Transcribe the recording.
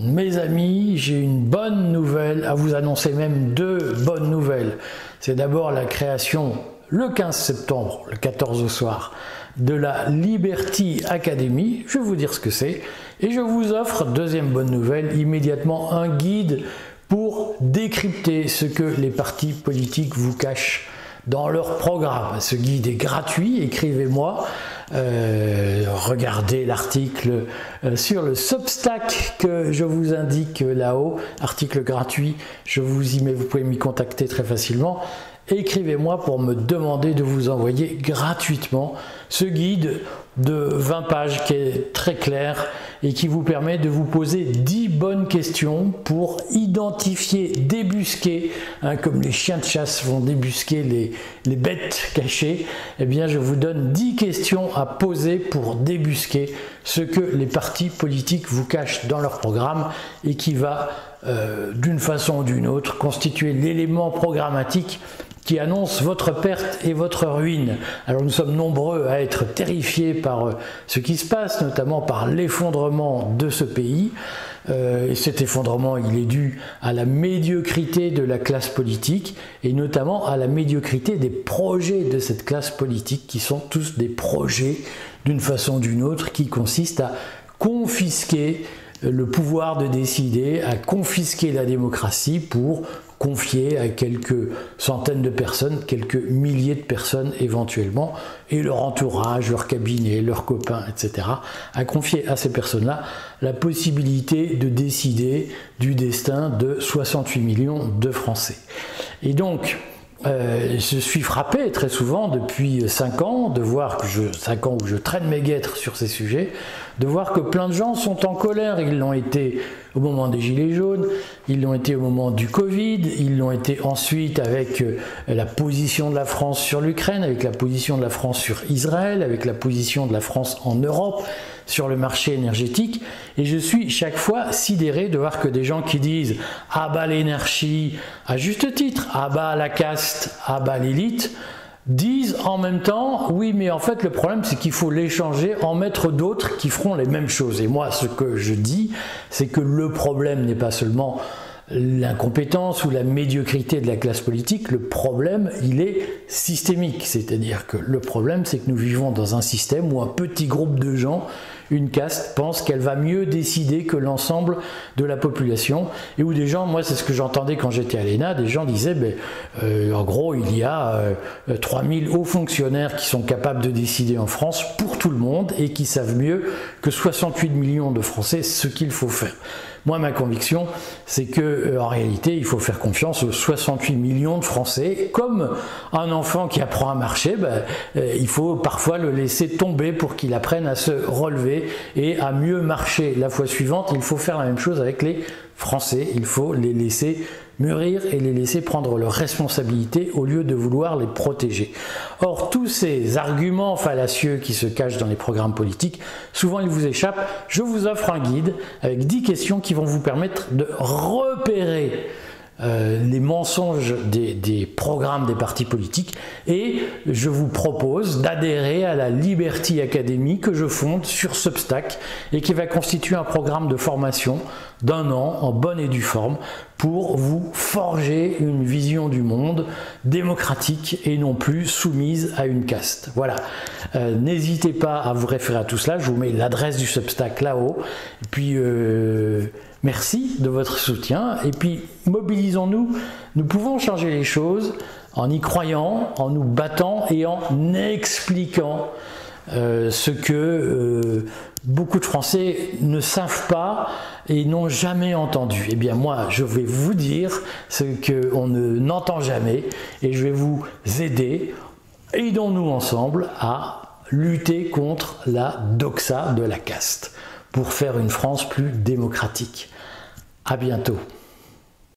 Mes amis, j'ai une bonne nouvelle à vous annoncer, même deux bonnes nouvelles. C'est d'abord la création, le 15 septembre, le 14 au soir, de la Liberty Academy. Je vais vous dire ce que c'est. Et je vous offre, deuxième bonne nouvelle, immédiatement un guide pour décrypter ce que les partis politiques vous cachent dans leur programme. Ce guide est gratuit, écrivez-moi. Regardez l'article sur le Substack que je vous indique là-haut, article gratuit, je vous y mets, vous pouvez m'y contacter très facilement. Écrivez-moi pour me demander de vous envoyer gratuitement ce guide de 20 pages qui est très clair et qui vous permet de vous poser 10 bonnes questions pour identifier, débusquer, comme les chiens de chasse vont débusquer les bêtes cachées. Eh bien, je vous donne 10 questions à poser pour débusquer ce que les partis politiques vous cachent dans leur programme et qui va, d'une façon ou d'une autre, constituer l'élément programmatique qui annonce votre perte et votre ruine. Alors nous sommes nombreux à être terrifiés par ce qui se passe, notamment par l'effondrement de ce pays. Et cet effondrement, il est dû à la médiocrité de la classe politique et notamment à la médiocrité des projets de cette classe politique qui sont tous des projets d'une façon ou d'une autre qui consistent à confisquer le pouvoir de décider, à confisquer la démocratie pour confier à quelques centaines de personnes, quelques milliers de personnes éventuellement, et leur entourage, leur cabinet, leurs copains, etc., à confier à ces personnes-là la possibilité de décider du destin de 68 millions de Français. Et donc, je suis frappé très souvent depuis 5 ans de voir que 5 ans où je traîne mes guêtres sur ces sujets, de voir que plein de gens sont en colère. Ils l'ont été au moment des Gilets jaunes, ils l'ont été au moment du Covid, ils l'ont été ensuite avec la position de la France sur l'Ukraine, avec la position de la France sur Israël, avec la position de la France en Europe, sur le marché énergétique. Et je suis chaque fois sidéré de voir que des gens qui disent « ah bah l'énergie », à juste titre, « ah bah la caste »,« ah bah l'élite », disent en même temps, oui mais en fait le problème c'est qu'il faut l'échanger, en mettre d'autres qui feront les mêmes choses. Et moi ce que je dis, c'est que le problème n'est pas seulement l'incompétence ou la médiocrité de la classe politique, le problème il est systémique. C'est-à-dire que le problème c'est que nous vivons dans un système où un petit groupe de gens, une caste, pense qu'elle va mieux décider que l'ensemble de la population, et où des gens, moi c'est ce que j'entendais quand j'étais à l'ENA, des gens disaient en gros il y a 3000 hauts fonctionnaires qui sont capables de décider en France pour tout le monde et qui savent mieux que 68 millions de Français ce qu'il faut faire. Moi, ma conviction, c'est que en réalité, il faut faire confiance aux 68 millions de Français. Comme un enfant qui apprend à marcher, il faut parfois le laisser tomber pour qu'il apprenne à se relever et à mieux marcher. La fois suivante, il faut faire la même chose avec les Français. Il faut les laisser mûrir et les laisser prendre leurs responsabilités au lieu de vouloir les protéger. Or, tous ces arguments fallacieux qui se cachent dans les programmes politiques, souvent ils vous échappent. Je vous offre un guide avec 10 questions qui vont vous permettre de repérer les mensonges des programmes des partis politiques, et je vous propose d'adhérer à la Liberty Academy que je fonde sur Substack et qui va constituer un programme de formation d'1 an en bonne et due forme pour vous forger une vision du monde démocratique et non plus soumise à une caste. Voilà, n'hésitez pas à vous référer à tout cela, je vous mets l'adresse du Substack là-haut, et puis merci de votre soutien, et puis mobilisons-nous, nous pouvons changer les choses en y croyant, en nous battant et en expliquant ce que beaucoup de Français ne savent pas et n'ont jamais entendu. Eh bien moi, je vais vous dire ce qu'on n'entend jamais et je vais vous aider. Aidons-nous ensemble à lutter contre la doxa de la caste pour faire une France plus démocratique. À bientôt.